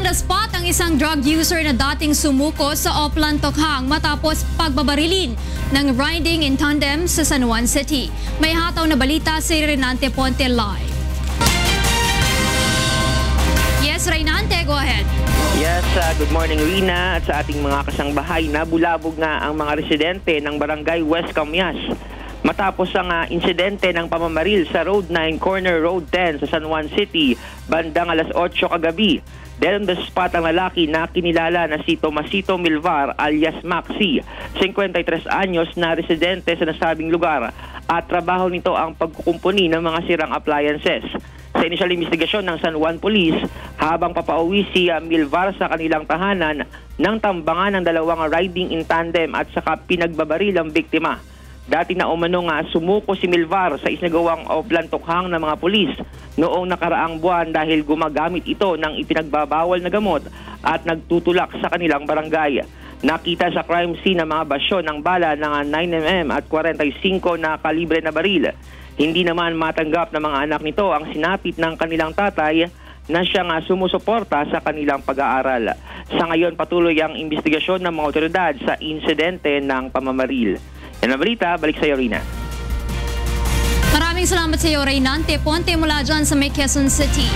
na-spot ang isang drug user na dating sumuko sa Oplan Tokhang matapos pagbabarilin ng riding in tandem sa San Juan City. May hataw na balita si Renante Ponte live. Yes, Renante, go ahead. Yes, good morning Rina at sa ating mga kasangbahay. Nabulabog nga ang mga residente ng Barangay West Camias matapos ang insidente ng pamamaril sa Road 9 Corner Road 10 sa San Juan City bandang alas 8 kagabi. Dahil on the spot ang lalaki na kinilala na si Tomasito Milvar alias Maxi, 53 anyos na residente sa nasabing lugar at trabaho nito ang pagkukumpuni ng mga sirang appliances. Sa initial investigasyon ng San Juan Police, habang papauwi si Milvar sa kanilang tahanan ng tambangan ng dalawang riding in tandem at saka pinagbabaril ang biktima. Dati na umano nga sumuko si Milvar sa isinagawang Oplan Tokhang ng mga pulis noong nakaraang buwan dahil gumagamit ito ng ipinagbabawal na gamot at nagtutulak sa kanilang barangay. Nakita sa crime scene ang mga basyo ng bala ng 9mm at 45 na kalibre na baril. Hindi naman matanggap ng mga anak nito ang sinapit ng kanilang tatay na siyang sumusuporta sa kanilang pag-aaral. Sa ngayon patuloy ang investigasyon ng mga otoridad sa insidente ng pamamaril. Yan ang balita, balik sa iyo, Rina. Maraming salamat sa iyo, Renante Ponte, mula dyan sa Quezon City.